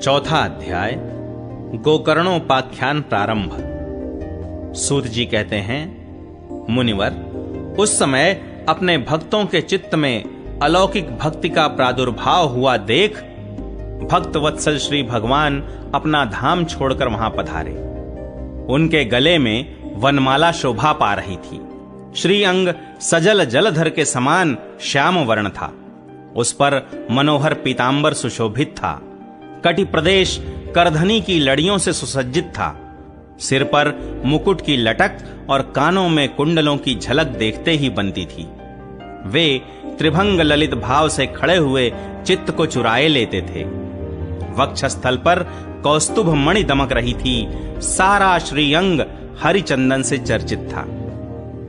चौथा अध्याय गोकर्णोपाख्यान प्रारंभ। सूत जी कहते हैं, मुनिवर, उस समय अपने भक्तों के चित्त में अलौकिक भक्ति का प्रादुर्भाव हुआ देख भक्त वत्सल श्री भगवान अपना धाम छोड़कर वहां पधारे। उनके गले में वनमाला शोभा पा रही थी। श्री अंग सजल जलधर के समान श्याम वर्ण था। उस पर मनोहर पीतांबर सुशोभित था। कटि प्रदेश करधनी की लड़ियों से सुसज्जित था। सिर पर मुकुट की लटक और कानों में कुंडलों की झलक देखते ही बनती थी। वे त्रिभंग ललित भाव से खड़े हुए चित्त को चुराए लेते थे। वक्षस्थल पर कौस्तुभ मणि दमक रही थी। सारा श्रीअंग हरिचंदन से चर्चित था।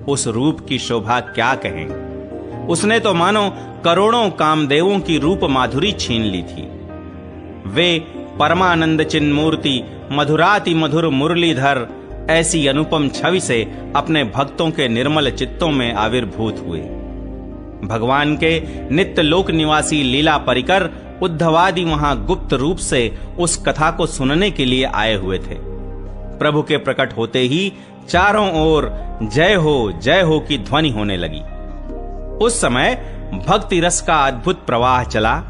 उस रूप की शोभा क्या कहें। उसने तो मानो करोड़ों कामदेवों की रूप माधुरी छीन ली थी। वे परमानंद चिन्मूर्ति मधुराति मधुर मुरलीधर ऐसी अनुपम छवि से अपने भक्तों के निर्मल चित्तों में आविर्भूत हुए। भगवान के नित्य लोक निवासी लीला परिकर उद्धवादि वहां गुप्त रूप से उस कथा को सुनने के लिए आए हुए थे। प्रभु के प्रकट होते ही चारों ओर जय हो की ध्वनि होने लगी। उस समय भक्ति रस का अद्भुत प्रवाह चला।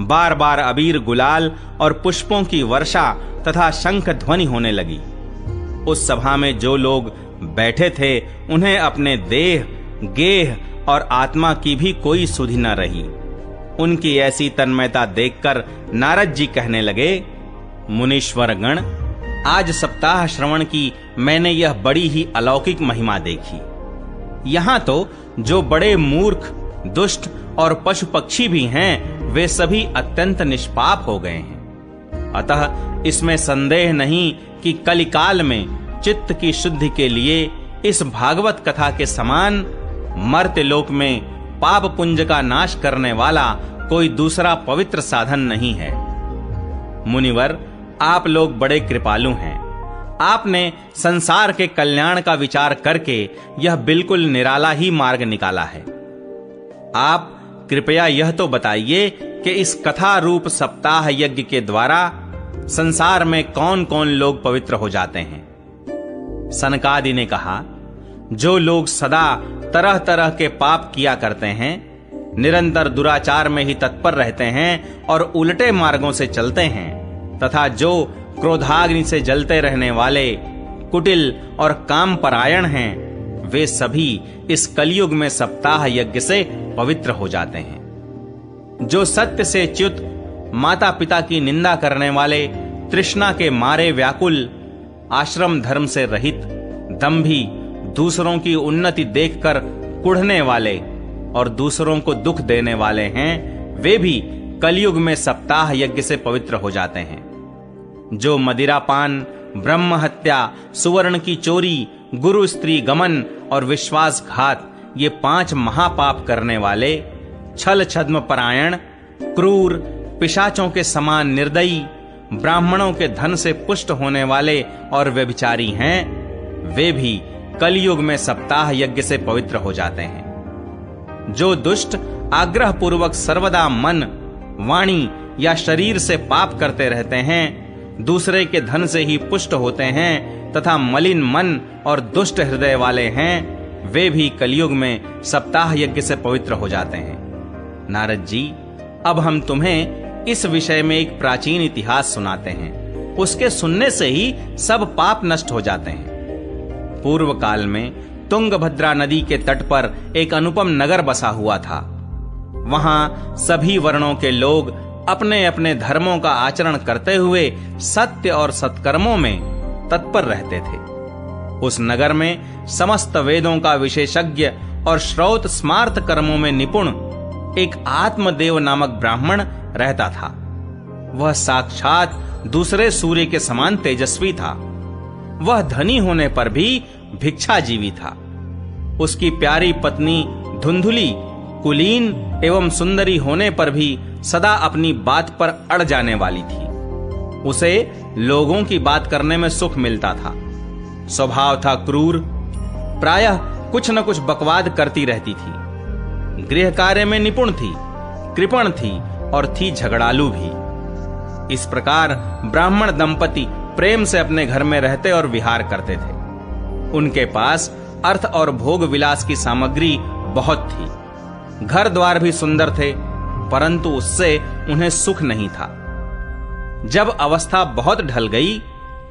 बार बार अबीर गुलाल और पुष्पों की वर्षा तथा शंख ध्वनि होने लगी। उस सभा में जो लोग बैठे थे उन्हें अपने देह, गेह और आत्मा की भी कोई सुधि न रही। उनकी ऐसी तन्मयता देखकर नारद जी कहने लगे, मुनीश्वर गण, आज सप्ताह श्रवण की मैंने यह बड़ी ही अलौकिक महिमा देखी। यहां तो जो बड़े मूर्ख, दुष्ट और पशु पक्षी भी हैं, वे सभी अत्यंत निष्पाप हो गए हैं। अतः इसमें संदेह नहीं कि कलिकाल में चित्त की शुद्धि के लिए इस भागवत कथा के समान मर्त्य लोक में पाप पुंज का नाश करने वाला कोई दूसरा पवित्र साधन नहीं है। मुनिवर, आप लोग बड़े कृपालु हैं। आपने संसार के कल्याण का विचार करके यह बिल्कुल निराला ही मार्ग निकाला है। आप कृपया यह तो बताइए कि इस कथा रूप सप्ताह यज्ञ के द्वारा संसार में कौन कौन लोग पवित्र हो जाते हैं। सनकादि ने कहा, जो लोग सदा तरह तरह के पाप किया करते हैं, निरंतर दुराचार में ही तत्पर रहते हैं और उल्टे मार्गों से चलते हैं, तथा जो क्रोधाग्नि से जलते रहने वाले कुटिल और काम परायण हैं, वे सभी इस कलयुग में सप्ताह यज्ञ से पवित्र हो जाते हैं। जो सत्य से च्युत, माता पिता की निंदा करने वाले, तृष्णा के मारे व्याकुल, आश्रम धर्म से रहित, दंभी, दूसरों की उन्नति देखकर कुढ़ने वाले और दूसरों को दुख देने वाले हैं, वे भी कलयुग में सप्ताह यज्ञ से पवित्र हो जाते हैं। जो मदिरापान, ब्रह्म हत्या, सुवर्ण की चोरी, गुरु स्त्री गमन और विश्वासघात, ये 5 महापाप करने वाले, छल छद्म परायण, क्रूर, पिशाचों के समान निर्दयी, ब्राह्मणों के धन से पुष्ट होने वाले और व्यभिचारी हैं, वे भी कलयुग में सप्ताह यज्ञ से पवित्र हो जाते हैं। जो दुष्ट आग्रह पूर्वक सर्वदा मन, वाणी या शरीर से पाप करते रहते हैं, दूसरे के धन से ही पुष्ट होते हैं तथा मलिन मन और दुष्ट हृदय वाले हैं, वे भी कलयुग में सप्ताह यज्ञ से पवित्र हो जाते हैं। नारद जी, अब हम तुम्हें इस विषय में एक प्राचीन इतिहास सुनाते हैं। उसके सुनने से ही सब पाप नष्ट हो जाते हैं। पूर्व काल में तुंगभद्रा नदी के तट पर एक अनुपम नगर बसा हुआ था। वहां सभी वर्णों के लोग अपने अपने धर्मों का आचरण करते हुए सत्य और सत्कर्मों में तत्पर रहते थे। उस नगर में समस्त वेदों का विशेषज्ञ और श्रौत स्मार्त कर्मों में निपुण एक आत्मदेव नामक ब्राह्मण रहता था। वह साक्षात दूसरे सूर्य के समान तेजस्वी था। वह धनी होने पर भी भिक्षाजीवी था। उसकी प्यारी पत्नी धुंधुली कुलीन एवं सुंदरी होने पर भी सदा अपनी बात पर अड़ जाने वाली थी। उसे लोगों की बात करने में सुख मिलता था। स्वभाव था क्रूर, प्रायः कुछ न कुछ बकवाद करती रहती थी। गृह कार्य में निपुण थी, कृपण थी और थी झगड़ालू भी। इस प्रकार ब्राह्मण दंपति प्रेम से अपने घर में रहते और विहार करते थे। उनके पास अर्थ और भोग विलास की सामग्री बहुत थी। घर द्वार भी सुंदर थे, परंतु उससे उन्हें सुख नहीं था। जब अवस्था बहुत ढल गई,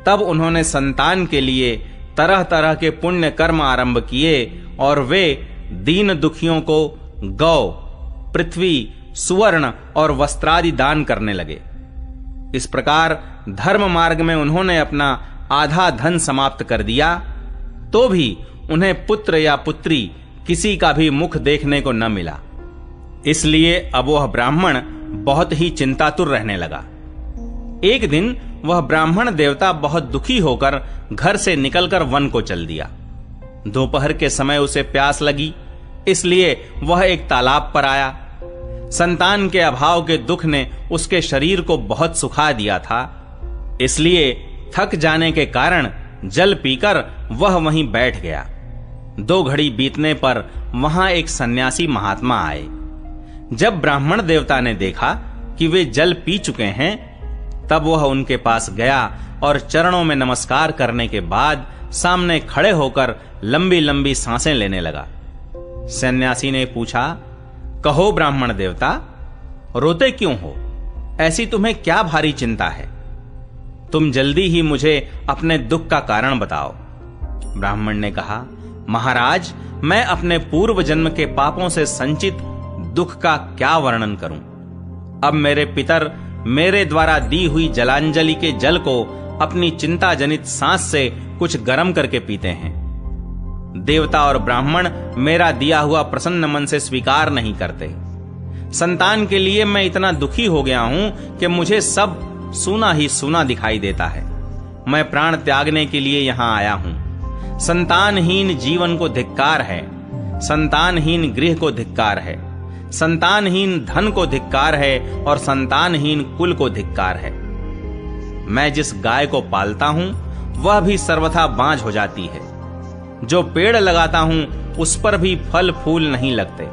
तब उन्होंने संतान के लिए तरह तरह के पुण्य कर्म आरंभ किए और वे दीन दुखियों को गौ, पृथ्वी, सुवर्ण और वस्त्रादि दान करने लगे। इस प्रकार धर्म मार्ग में उन्होंने अपना आधा धन समाप्त कर दिया, तो भी उन्हें पुत्र या पुत्री किसी का भी मुख देखने को न मिला। इसलिए अब वह ब्राह्मण बहुत ही चिंतातुर रहने लगा। एक दिन वह ब्राह्मण देवता बहुत दुखी होकर घर से निकलकर वन को चल दिया। दोपहर के समय उसे प्यास लगी, इसलिए वह एक तालाब पर आया। संतान के अभाव के दुख ने उसके शरीर को बहुत सुखा दिया था, इसलिए थक जाने के कारण जल पीकर वह वहीं बैठ गया। 2 घड़ी बीतने पर वहां एक सन्यासी महात्मा आए। जब ब्राह्मण देवता ने देखा कि वे जल पी चुके हैं, तब वह उनके पास गया और चरणों में नमस्कार करने के बाद सामने खड़े होकर लंबी लंबी सांसें लेने लगा। सन्यासी ने पूछा, कहो ब्राह्मण देवता, रोते क्यों हो? ऐसी तुम्हें क्या भारी चिंता है? तुम जल्दी ही मुझे अपने दुख का कारण बताओ। ब्राह्मण ने कहा, महाराज, मैं अपने पूर्व जन्म के पापों से संचित दुख का क्या वर्णन करूं? अब मेरे पितर मेरे द्वारा दी हुई जलांजलि के जल को अपनी चिंता जनित सांस से कुछ गर्म करके पीते हैं। देवता और ब्राह्मण मेरा दिया हुआ प्रसन्न मन से स्वीकार नहीं करते। संतान के लिए मैं इतना दुखी हो गया हूं कि मुझे सब सूना ही सूना दिखाई देता है। मैं प्राण त्यागने के लिए यहां आया हूं। संतानहीन जीवन को धिक्कार है, संतानहीन गृह को धिक्कार है, संतानहीन धन को धिक्कार है और संतानहीन कुल को धिक्कार है। मैं जिस गाय को पालता हूं वह भी सर्वथा बांझ हो जाती है। जो पेड़ लगाता हूं उस पर भी फल फूल नहीं लगते।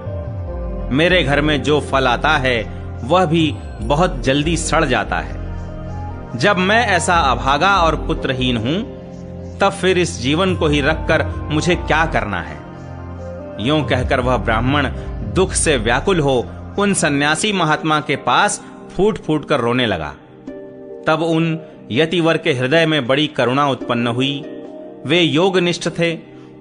मेरे घर में जो फल आता है वह भी बहुत जल्दी सड़ जाता है। जब मैं ऐसा अभागा और पुत्रहीन हूं, तब फिर इस जीवन को ही रखकर मुझे क्या करना है? यूं कहकर वह ब्राह्मण दुख से व्याकुल हो उन सन्यासी महात्मा के पास फूट फूट कर रोने लगा। तब उन यतिवर के हृदय में बड़ी करुणा उत्पन्न हुई। वे योगनिष्ठ थे।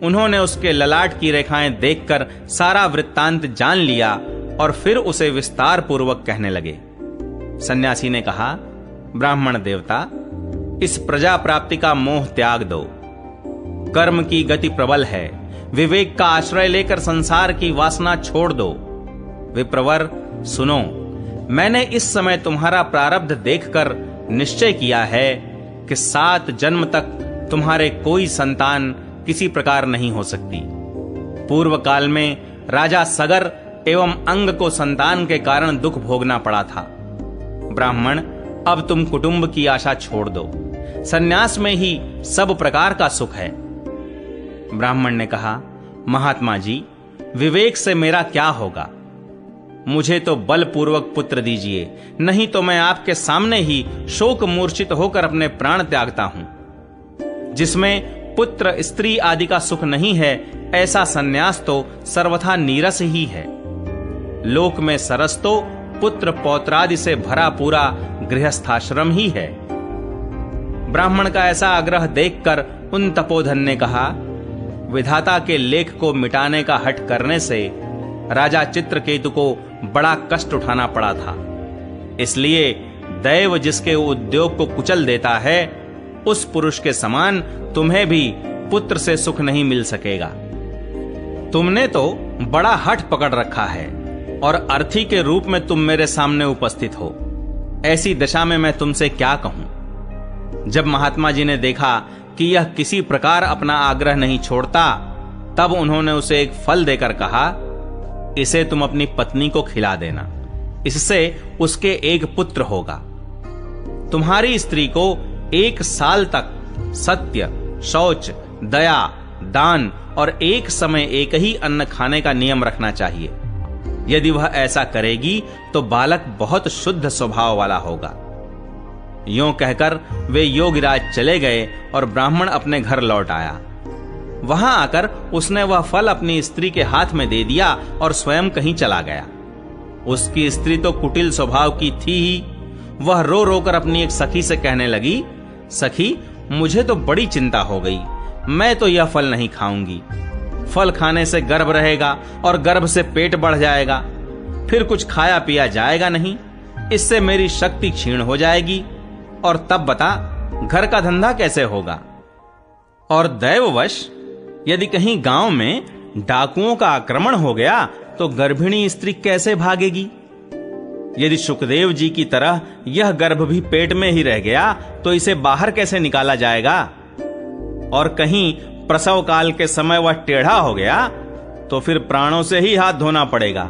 उन्होंने उसके ललाट की रेखाएं देखकर सारा वृत्तांत जान लिया और फिर उसे विस्तार पूर्वक कहने लगे। सन्यासी ने कहा, ब्राह्मण देवता, इस प्रजा प्राप्ति का मोह त्याग दो। कर्म की गति प्रबल है। विवेक का आश्रय लेकर संसार की वासना छोड़ दो। विप्रवर, सुनो, मैंने इस समय तुम्हारा प्रारब्ध देखकर निश्चय किया है कि 7 जन्म तक तुम्हारे कोई संतान किसी प्रकार नहीं हो सकती। पूर्व काल में राजा सगर एवं अंग को संतान के कारण दुख भोगना पड़ा था। ब्राह्मण, अब तुम कुटुंब की आशा छोड़ दो। सन्यास में ही सब प्रकार का सुख है। ब्राह्मण ने कहा, महात्मा जी, विवेक से मेरा क्या होगा? मुझे तो बलपूर्वक पुत्र दीजिए, नहीं तो मैं आपके सामने ही शोक मूर्छित होकर अपने प्राण त्यागता हूं। जिसमें पुत्र स्त्री आदि का सुख नहीं है, ऐसा सन्यास तो सर्वथा नीरस ही है। लोक में सरस तो पुत्र पौत्रादि से भरा पूरा गृहस्थाश्रम ही है। ब्राह्मण का ऐसा आग्रह देखकर उन तपोधन ने कहा, विधाता के लेख को मिटाने का हठ करने से राजा चित्रकेतु को बड़ा कष्ट उठाना पड़ा था। इसलिए दैव जिसके उद्योग को कुचल देता है, उस पुरुष के समान तुम्हें भी पुत्र से सुख नहीं मिल सकेगा। तुमने तो बड़ा हठ पकड़ रखा है और अर्थी के रूप में तुम मेरे सामने उपस्थित हो। ऐसी दशा में मैं तुमसे क्या कहूं? जब महात्मा जी ने देखा कि यह किसी प्रकार अपना आग्रह नहीं छोड़ता, तब उन्होंने उसे एक फल देकर कहा, इसे तुम अपनी पत्नी को खिला देना, इससे उसके एक पुत्र होगा। तुम्हारी स्त्री को 1 साल तक सत्य, शौच, दया, दान और एक समय एक ही अन्न खाने का नियम रखना चाहिए। यदि वह ऐसा करेगी तो बालक बहुत शुद्ध स्वभाव वाला होगा। यों कहकर वे योगिराज चले गए और ब्राह्मण अपने घर लौट आया। वहां आकर उसने वह फल अपनी स्त्री के हाथ में दे दिया और स्वयं कहीं चला गया। उसकी स्त्री तो कुटिल स्वभाव की थी ही। वह रो रो कर अपनी एक सखी से कहने लगी, सखी, मुझे तो बड़ी चिंता हो गई। मैं तो यह फल नहीं खाऊंगी। फल खाने से गर्भ रहेगा और गर्भ से पेट बढ़ जाएगा, फिर कुछ खाया पिया जाएगा नहीं। इससे मेरी शक्ति क्षीण हो जाएगी, और तब बता घर का धंधा कैसे होगा। और दैववश यदि कहीं गांव में डाकुओं का आक्रमण हो गया तो गर्भिणी स्त्री कैसे भागेगी। यदि सुखदेव जी की तरह यह गर्भ भी पेट में ही रह गया तो इसे बाहर कैसे निकाला जाएगा। और कहीं प्रसव काल के समय वह टेढ़ा हो गया तो फिर प्राणों से ही हाथ धोना पड़ेगा।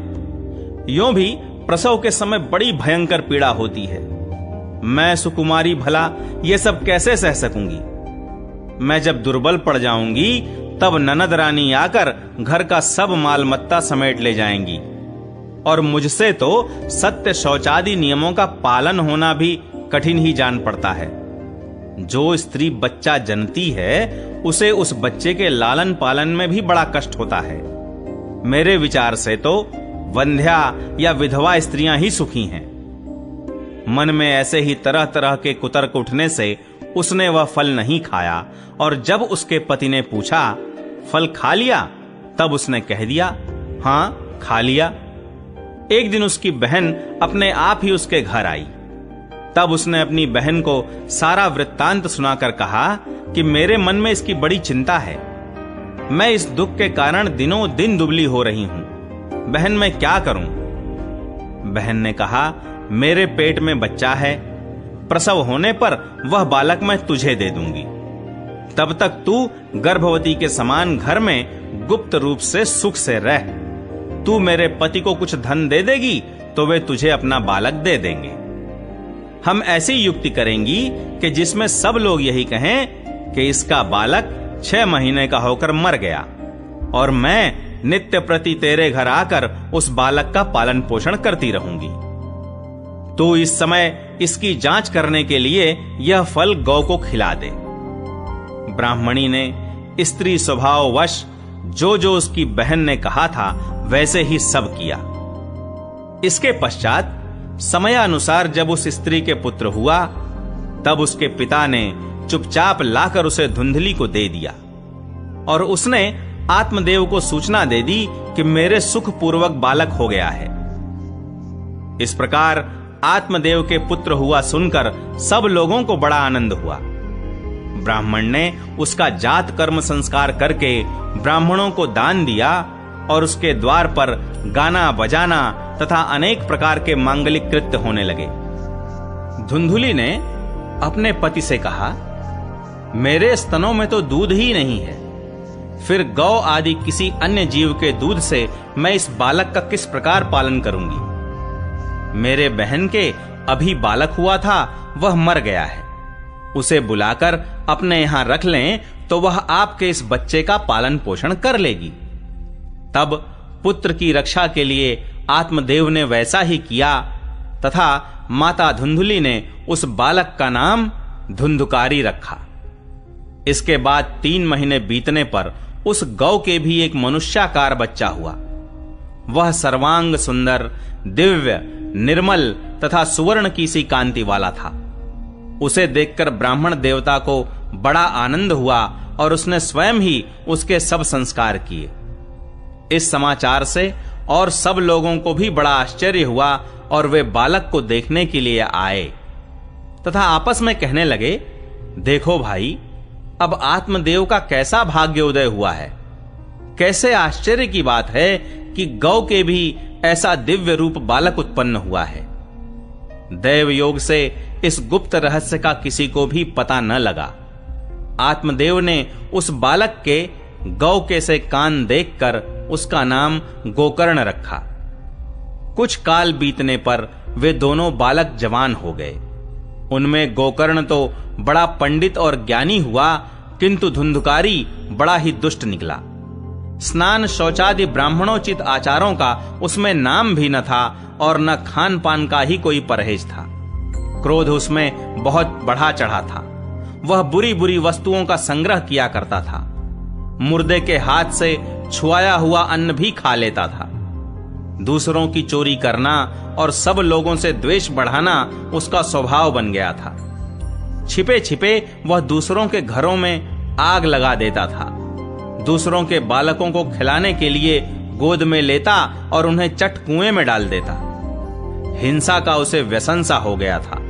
यों भी प्रसव के समय बड़ी भयंकर पीड़ा होती है। मैं सुकुमारी भला ये सब कैसे सह सकूंगी। मैं जब दुर्बल पड़ जाऊंगी तब ननद रानी आकर घर का सब माल मत्ता समेट ले जाएंगी, और मुझसे तो सत्य शौचादि नियमों का पालन होना भी कठिन ही जान पड़ता है। जो स्त्री बच्चा जनती है उसे उस बच्चे के लालन पालन में भी बड़ा कष्ट होता है। मेरे विचार से तो वंध्या या विधवा स्त्रियां ही सुखी हैं। मन में ऐसे ही तरह तरह के कुतर्क उठने से उसने वह फल नहीं खाया, और जब उसके पति ने पूछा, फल खा लिया, तब उसने कह दिया, हां खा लिया। एक दिन उसकी बहन अपने आप ही उसके घर आई। तब उसने अपनी बहन को सारा वृत्तांत सुनाकर कहा कि मेरे मन में इसकी बड़ी चिंता है। मैं इस दुख के कारण दिनों दिन दुबली हो रही हूं। बहन, मैं क्या करूं? बहन ने कहा, मेरे पेट में बच्चा है। प्रसव होने पर वह बालक मैं तुझे दे दूंगी। तब तक तू गर्भवती के समान घर में गुप्त रूप से सुख से रह। तू मेरे पति को कुछ धन दे देगी तो वे तुझे अपना बालक दे देंगे। हम ऐसी युक्ति करेंगी कि जिसमें सब लोग यही कहें कि इसका बालक 6 महीने का होकर मर गया, और मैं नित्य प्रति तेरे घर आकर उस बालक का पालन पोषण करती रहूंगी। तू इस समय इसकी जांच करने के लिए यह फल गौ को खिला दे। ब्राह्मणी ने स्त्री स्वभाववश जो जो उसकी बहन ने कहा था वैसे ही सब किया। इसके पश्चात समयानुसार जब उस स्त्री के पुत्र हुआ, तब उसके पिता ने चुपचाप लाकर उसे धुंधली को दे दिया, और उसने आत्मदेव को सूचना दे दी कि मेरे सुखपूर्वक बालक हो गया है। इस प्रकार आत्मदेव के पुत्र हुआ सुनकर सब लोगों को बड़ा आनंद हुआ। ब्राह्मण ने उसका जात कर्म संस्कार करके ब्राह्मणों को दान दिया, और उसके द्वार पर गाना बजाना तथा अनेक प्रकार के मांगलिक कृत्य होने लगे। धुंधुली ने अपने पति से कहा, मेरे स्तनों में तो दूध ही नहीं है, फिर गौ आदि किसी अन्य जीव के दूध से मैं इस बालक का किस प्रकार पालन करूंगी। मेरे बहन के अभी बालक हुआ था, वह मर गया है। उसे बुलाकर अपने यहां रख लें तो वह आपके इस बच्चे का पालन पोषण कर लेगी। तब पुत्र की रक्षा के लिए आत्मदेव ने वैसा ही किया, तथा माता धुंधुली ने उस बालक का नाम धुंधुकारी रखा। इसके बाद 3 महीने बीतने पर उस गौ के भी एक मनुष्याकार बच्चा हुआ। वह सर्वांग सुंदर, दिव्य, निर्मल तथा सुवर्ण की सी कांति वाला था। उसे देखकर ब्राह्मण देवता को बड़ा आनंद हुआ, और उसने स्वयं ही उसके सब संस्कार किए। इस समाचार से और सब लोगों को भी बड़ा आश्चर्य हुआ, और वे बालक को देखने के लिए आए तथा आपस में कहने लगे, देखो भाई, अब आत्मदेव का कैसा भाग्योदय हुआ है। कैसे आश्चर्य की बात है कि गौ के भी ऐसा दिव्य रूप बालक उत्पन्न हुआ है। दैव योग से इस गुप्त रहस्य का किसी को भी पता न लगा। आत्मदेव ने उस बालक के गौ के से कान देखकर उसका नाम गोकर्ण रखा। कुछ काल बीतने पर वे दोनों बालक जवान हो गए। उनमें गोकर्ण तो बड़ा पंडित और ज्ञानी हुआ, किंतु धुंधुकारी बड़ा ही दुष्ट निकला। स्नान शौचादि ब्राह्मणोचित आचारों का उसमें नाम भी न था, और न खान पान का ही कोई परहेज था। क्रोध उसमें बहुत बढ़ा चढ़ा था। वह बुरी बुरी वस्तुओं का संग्रह किया करता था। मुर्दे के हाथ से छुआया हुआ अन्न भी खा लेता था। दूसरों की चोरी करना और सब लोगों से द्वेष बढ़ाना उसका स्वभाव बन गया था। छिपे छिपे वह दूसरों के घरों में आग लगा देता था। दूसरों के बालकों को खिलाने के लिए गोद में लेता और उन्हें चट कुएं में डाल देता। हिंसा का उसे व्यसन सा हो गया था।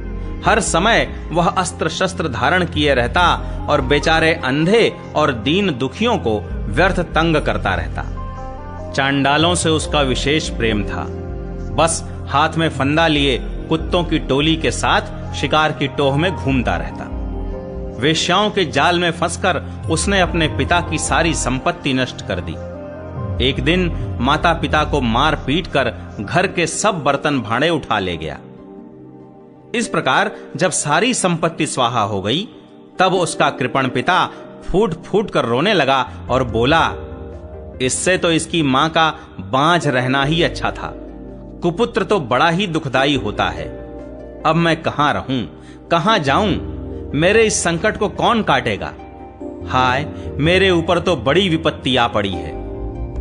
हर समय वह अस्त्र शस्त्र धारण किए रहता और बेचारे अंधे और दीन दुखियों को व्यर्थ तंग करता रहता। चांडालों से उसका विशेष प्रेम था। बस हाथ में फंदा लिए कुत्तों की टोली के साथ शिकार की टोह में घूमता रहता। वेश्याओं के जाल में फंसकर उसने अपने पिता की सारी संपत्ति नष्ट कर दी। एक दिन माता पिता को मार पीट कर घर के सब बर्तन भांडे उठा ले गया। इस प्रकार जब सारी संपत्ति स्वाहा हो गई, तब उसका कृपण पिता फूट फूट कर रोने लगा और बोला, इससे तो इसकी मां का बांझ रहना ही अच्छा था। कुपुत्र तो बड़ा ही दुखदाई होता है। अब मैं कहां रहूं, कहां जाऊं? मेरे इस संकट को कौन काटेगा? हाय, मेरे ऊपर तो बड़ी विपत्ति आ पड़ी है।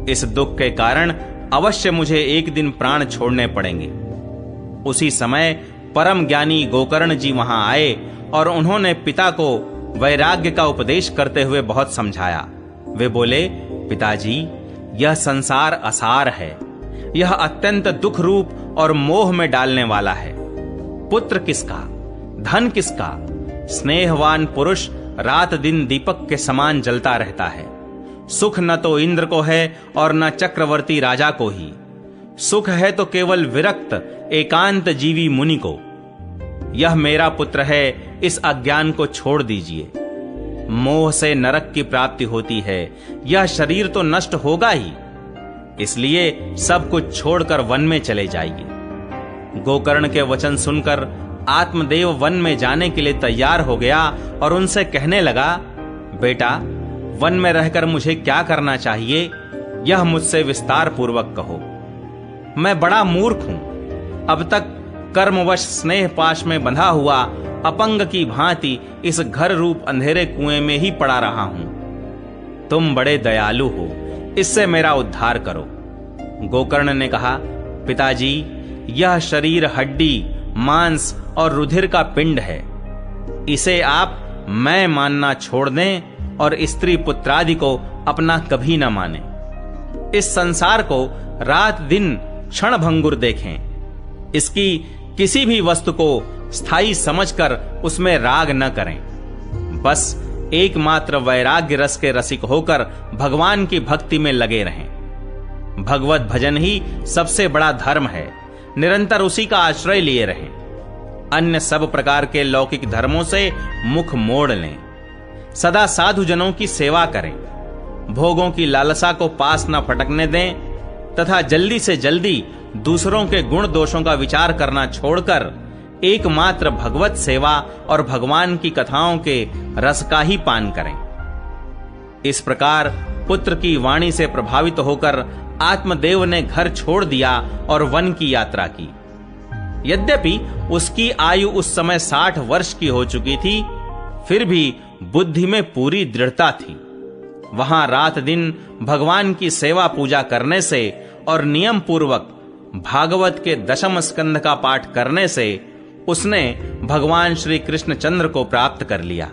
इस दुख के कारण अवश्य मुझे एक दिन प्राण छोड़ने पड़ेंगे। उसी समय परम ज्ञानी गोकर्ण जी वहां आए और उन्होंने पिता को वैराग्य का उपदेश करते हुए बहुत समझाया। वे बोले, पिताजी, यह संसार असार है। यह अत्यंत दुख रूप और मोह में डालने वाला है। पुत्र किसका, धन किसका? स्नेहवान पुरुष रात दिन दीपक के समान जलता रहता है। सुख न तो इंद्र को है और न चक्रवर्ती राजा को ही। सुख है तो केवल विरक्त एकांत जीवी मुनि को। यह मेरा पुत्र है, इस अज्ञान को छोड़ दीजिए। मोह से नरक की प्राप्ति होती है। यह शरीर तो नष्ट होगा ही, इसलिए सब कुछ छोड़कर वन में चले जाइए। गोकर्ण के वचन सुनकर आत्मदेव वन में जाने के लिए तैयार हो गया और उनसे कहने लगा, बेटा, वन में रहकर मुझे क्या करना चाहिए, यह मुझसे विस्तार पूर्वक कहो। मैं बड़ा मूर्ख हूं। अब तक कर्मवश स्नेह पाश में बंधा हुआ अपंग की भांति इस घर रूप अंधेरे कुएं में ही पड़ा रहा हूं। तुम बड़े दयालु हो, इससे मेरा उद्धार करो। गोकर्ण ने कहा, पिताजी, यह शरीर हड्डी, मांस और रुधिर का पिंड है। इसे आप मैं मानना छोड़ दें और स्त्री पुत्रादि को अपना कभी न माने। इस संसार को रात दिन क्षण भंगुर देखें। इसकी किसी भी वस्तु को स्थायी समझकर उसमें राग न करें। बस एकमात्र वैराग्य रस के रसिक होकर भगवान की भक्ति में लगे रहें। भगवत भजन ही सबसे बड़ा धर्म है। निरंतर उसी का आश्रय लिए रहें। अन्य सब प्रकार के लौकिक धर्मों से मुख मोड़ लें। सदा साधुजनों की सेवा करें। भोगों की लालसा को पास न फटकने दें तथा जल्दी से जल्दी दूसरों के गुण दोषों का विचार करना छोड़कर एकमात्र भगवत सेवा और भगवान की कथाओं के रस का ही पान करें। इस प्रकार पुत्र की वाणी से प्रभावित होकर आत्मदेव ने घर छोड़ दिया और वन की यात्रा की। यद्यपि उसकी आयु उस समय 60 वर्ष की हो चुकी थी, फिर भी बुद्धि में पूरी दृढ़ता थी। वहां रात दिन भगवान की सेवा पूजा करने से और नियम पूर्वक भागवत के दशम स्कंध का पाठ करने से उसने भगवान श्री कृष्णचंद्र को प्राप्त कर लिया।